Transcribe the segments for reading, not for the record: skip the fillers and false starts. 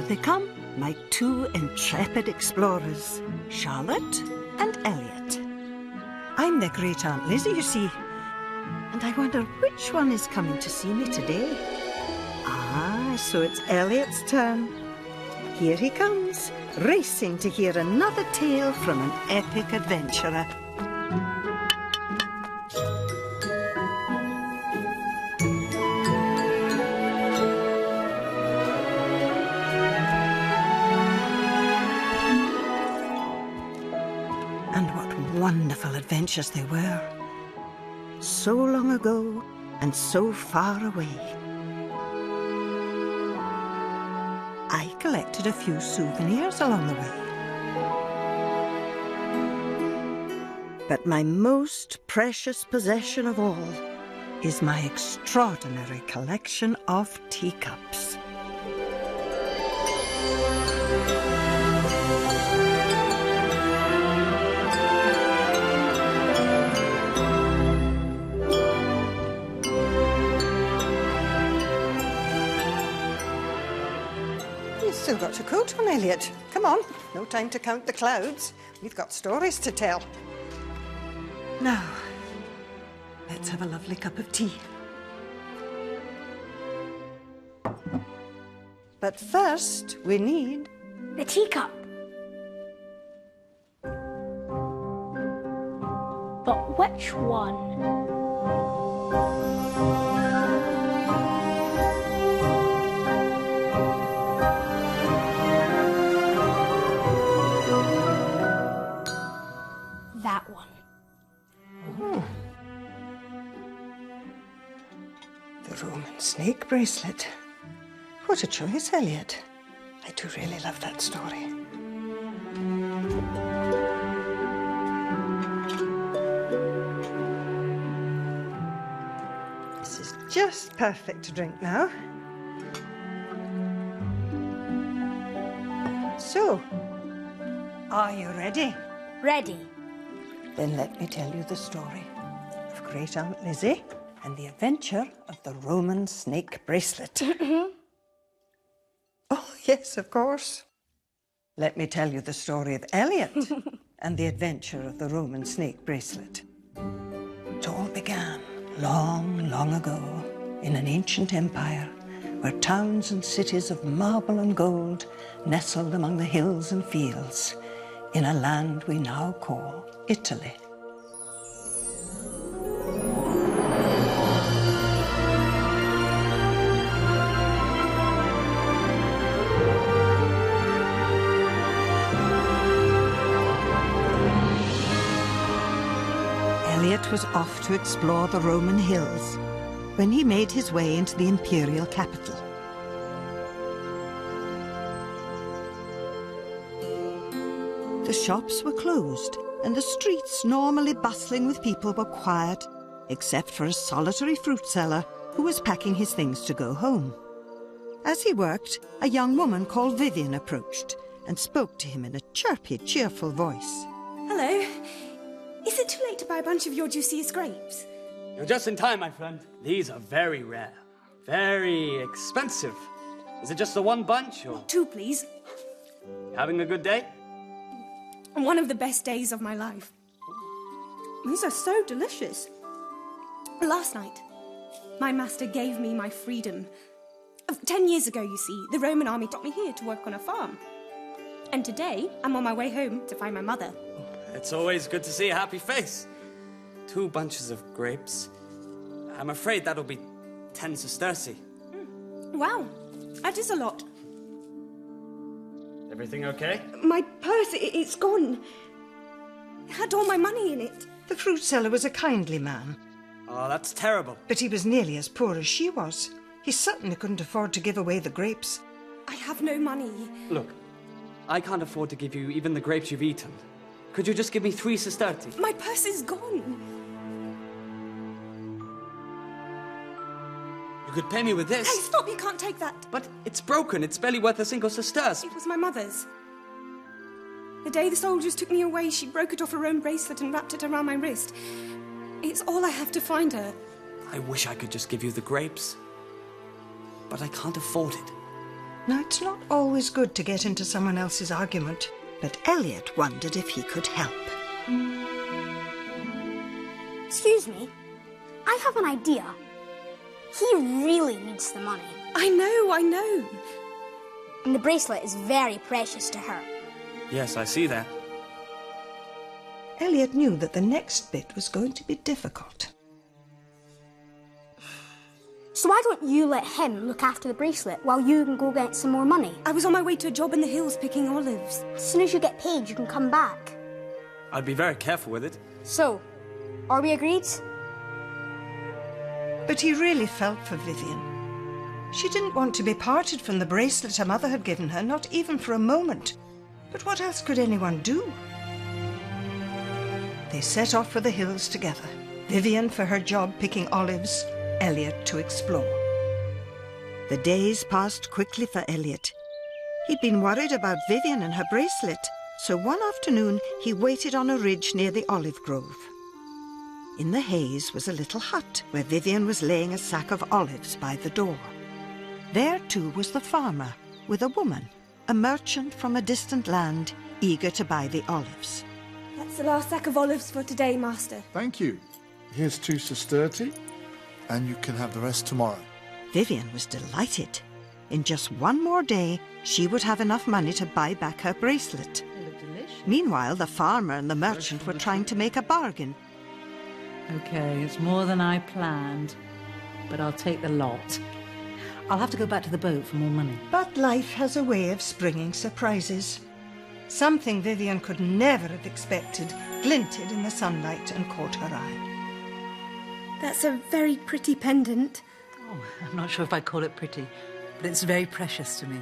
they come, my two intrepid explorers, Charlotte and Elliot. I'm their great-aunt Lizzie, you see, and I wonder which one is coming to see me today. Ah, so it's Elliot's turn. Here he comes, racing to hear another tale from an epic adventurer. And what wonderful adventures they were. So long ago and so far away. I collected a few souvenirs along the way. But my most precious possession of all is my extraordinary collection of teacups. You've still got your coat on, Elliot. Come on, no time to count the clouds. We've got stories to tell. Now, let's have a lovely cup of tea. But first, we need... the teacup. But which one? That one. The Roman snake bracelet. What a choice, Elliot. I do really love that story. This is just perfect to drink now. So, are you ready? Ready. Then let me tell you the story of Great Aunt Lizzie and the adventure of the Roman snake bracelet. Oh, yes, of course. Let me tell you the story of Elliot and the adventure of the Roman snake bracelet. It all began long, long ago in an ancient empire where towns and cities of marble and gold nestled among the hills and fields in a land we now call Italy. Elliot was off to explore the Roman hills when he made his way into the imperial capital. The shops were closed, and the streets, normally bustling with people, were quiet, except for a solitary fruit seller who was packing his things to go home. As he worked, a young woman called Vivian approached and spoke to him in a chirpy, cheerful voice. Hello. Is it too late to buy a bunch of your juiciest grapes? You're just in time, my friend. These are very rare. Very expensive. Is it just the one bunch, or...? Two, please. Having a good day? One of the best days of my life. These are so delicious. Last night, my master gave me my freedom. 10 years ago, you see, the Roman army brought me here to work on a farm. And today, I'm on my way home to find my mother. It's always good to see a happy face. 2 bunches of grapes. I'm afraid that'll be 10 sesterci. Wow, that is a lot. Everything okay? My purse, it's gone. It had all my money in it. The fruit seller was a kindly man, Oh, that's terrible. but he was nearly as poor as she was. He certainly couldn't afford to give away the grapes. I have no money. Look, I can't afford to give you even the grapes you've eaten. Could you just give me 3 sesterci? My purse is gone. You could pay me with this. Hey, stop, you can't take that. But it's broken. It's barely worth a single sesterce. It was my mother's. The day the soldiers took me away, she broke it off her own bracelet and wrapped it around my wrist. It's all I have to find her. I wish I could just give you the grapes. But I can't afford it. Now, it's not always good to get into someone else's argument, but Elliot wondered if he could help. Excuse me. I have an idea. He really needs the money. I know. And the bracelet is very precious to her. Yes, I see that. Elliot knew that the next bit was going to be difficult. So why don't you let him look after the bracelet while you can go get some more money? I was on my way to a job in the hills picking olives. As soon as you get paid, you can come back. I'd be very careful with it. So, are we agreed? But he really felt for Vivian. She didn't want to be parted from the bracelet her mother had given her, not even for a moment. But what else could anyone do? They set off for the hills together. Vivian for her job picking olives, Elliot to explore. The days passed quickly for Elliot. He'd been worried about Vivian and her bracelet, so one afternoon he waited on a ridge near the olive grove. In the haze was a little hut where Vivian was laying a sack of olives by the door. There too was the farmer with a woman, a merchant from a distant land, eager to buy the olives. That's the last sack of olives for today, Master. Thank you. Here's 2 sesterti, and you can have the rest tomorrow. Vivian was delighted. In just one more day, she would have enough money to buy back her bracelet. Meanwhile, the farmer and the merchant were trying to make a bargain. Okay, it's more than I planned, but I'll take the lot. I'll have to go back to the boat for more money. But life has a way of springing surprises. Something Vivian could never have expected glinted in the sunlight and caught her eye. That's a very pretty pendant. Oh, I'm not sure if I'd call it pretty, but it's very precious to me.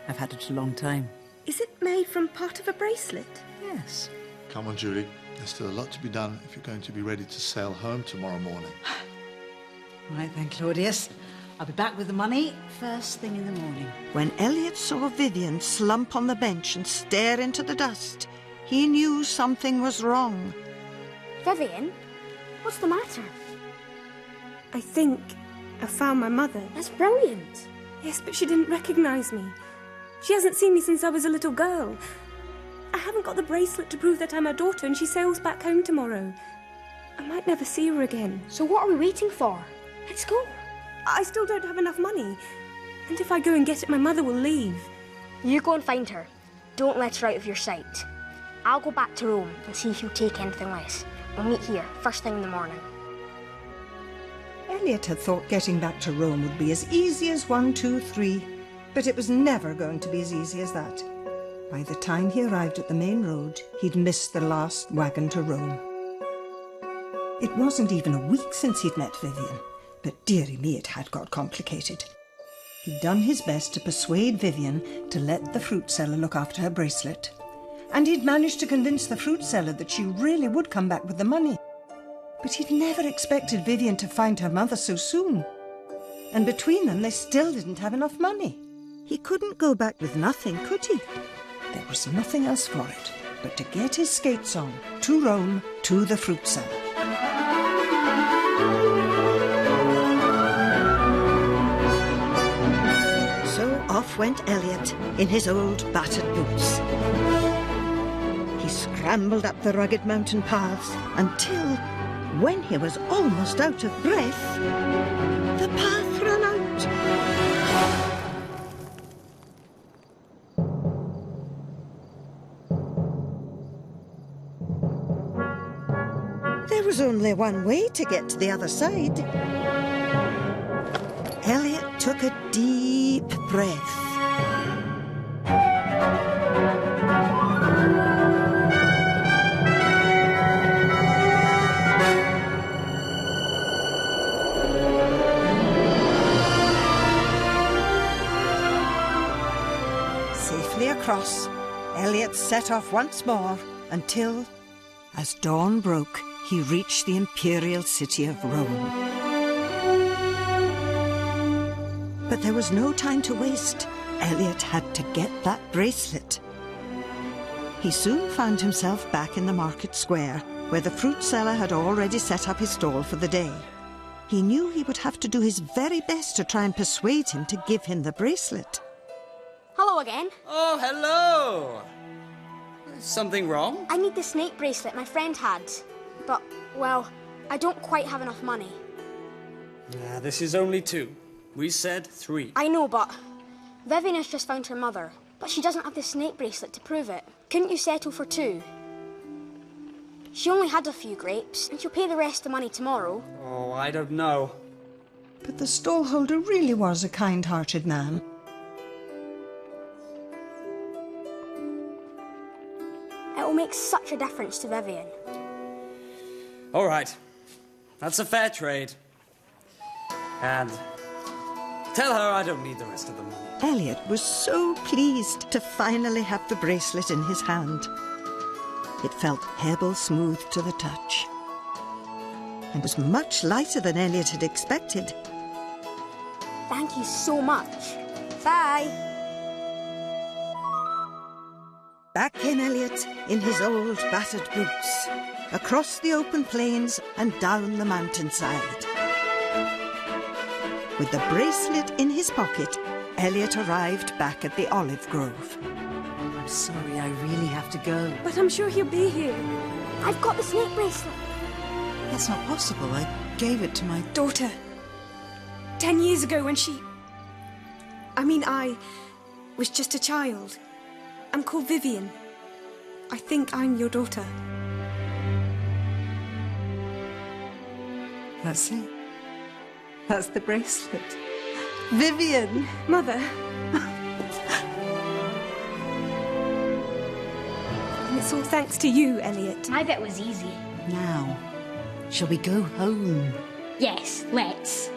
I've had it a long time. Is it made from part of a bracelet? Yes. Come on, Julie. There's still a lot to be done if you're going to be ready to sail home tomorrow morning. Right then, Claudius. I'll be back with the money first thing in the morning. When Elliot saw Vivian slump on the bench and stare into the dust, he knew something was wrong. Vivian, what's the matter? I think I found my mother. That's brilliant. Yes, but she didn't recognise me. She hasn't seen me since I was a little girl. I haven't got the bracelet to prove that I'm her daughter, and she sails back home tomorrow. I might never see her again. So what are we waiting for? Let's go. I still don't have enough money. And if I go and get it, my mother will leave. You go and find her. Don't let her out of your sight. I'll go back to Rome and see if you'll take anything less. We'll meet here first thing in the morning. Elliot had thought getting back to Rome would be as easy as 1, 2, 3, but it was never going to be as easy as that. By the time he arrived at the main road, he'd missed the last wagon to Rome. It wasn't even a week since he'd met Vivian, but dearie me, it had got complicated. He'd done his best to persuade Vivian to let the fruit seller look after her bracelet, and he'd managed to convince the fruit seller that she really would come back with the money. But he'd never expected Vivian to find her mother so soon. And between them, they still didn't have enough money. He couldn't go back with nothing, could he? There was nothing else for it but to get his skates on to Rome, to the fruit seller. So off went Elliot in his old battered boots. He scrambled up the rugged mountain paths until, when he was almost out of breath, the path ran out. There was only one way to get to the other side. Elliot took a deep breath. Safely across, Elliot set off once more until, as dawn broke, he reached the imperial city of Rome. But there was no time to waste. Elliot had to get that bracelet. He soon found himself back in the market square, where the fruit seller had already set up his stall for the day. He knew he would have to do his very best to try and persuade him to give him the bracelet. Hello again. Oh, hello! Something wrong? I need the snake bracelet my friend had. But, well, I don't quite have enough money. This is only 2. We said 3. I know, but Vivian has just found her mother. But she doesn't have the snake bracelet to prove it. Couldn't you settle for 2? She only had a few grapes, and she'll pay the rest of the money tomorrow. Oh, I don't know. But the stallholder really was a kind-hearted man. It will make such a difference to Vivian. All right. That's a fair trade. And tell her I don't need the rest of the money. Elliot was so pleased to finally have the bracelet in his hand. It felt pebble smooth to the touch and was much lighter than Elliot had expected. Thank you so much. Bye. Back came Elliot in his old battered boots, across the open plains and down the mountainside. With the bracelet in his pocket, Elliot arrived back at the olive grove. I'm sorry, I really have to go. But I'm sure he'll be here. I've got the snake bracelet. That's not possible. I gave it to my... Daughter. 10 years ago when I was just a child. I'm called Vivian. I think I'm your daughter. That's it. That's the bracelet. Vivian! Mother. And it's all thanks to you, Elliot. My bit was easy. Now, shall we go home? Yes, let's.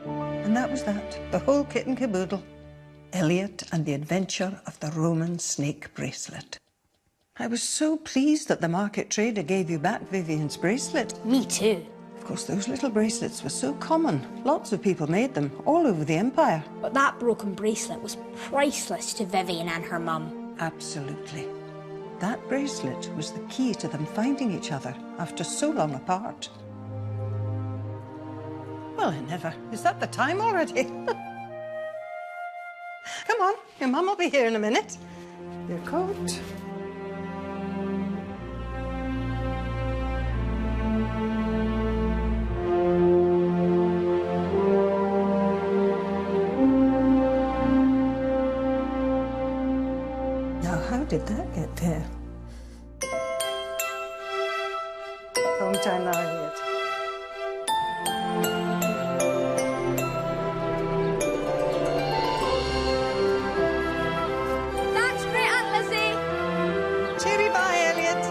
And that was that. The whole kit and caboodle. Elliot and the adventure of the Roman snake bracelet. I was so pleased that the market trader gave you back Vivian's bracelet. Me too. Of course, those little bracelets were so common. Lots of people made them all over the empire. But that broken bracelet was priceless to Vivian and her mum. Absolutely. That bracelet was the key to them finding each other after so long apart. Well, I never. Is that the time already? Come on, your mum will be here in a minute. Your coat. Now, how did that get there? Home time now, Elliot. That's great, Aunt Lizzie. Cheery bye, Elliot.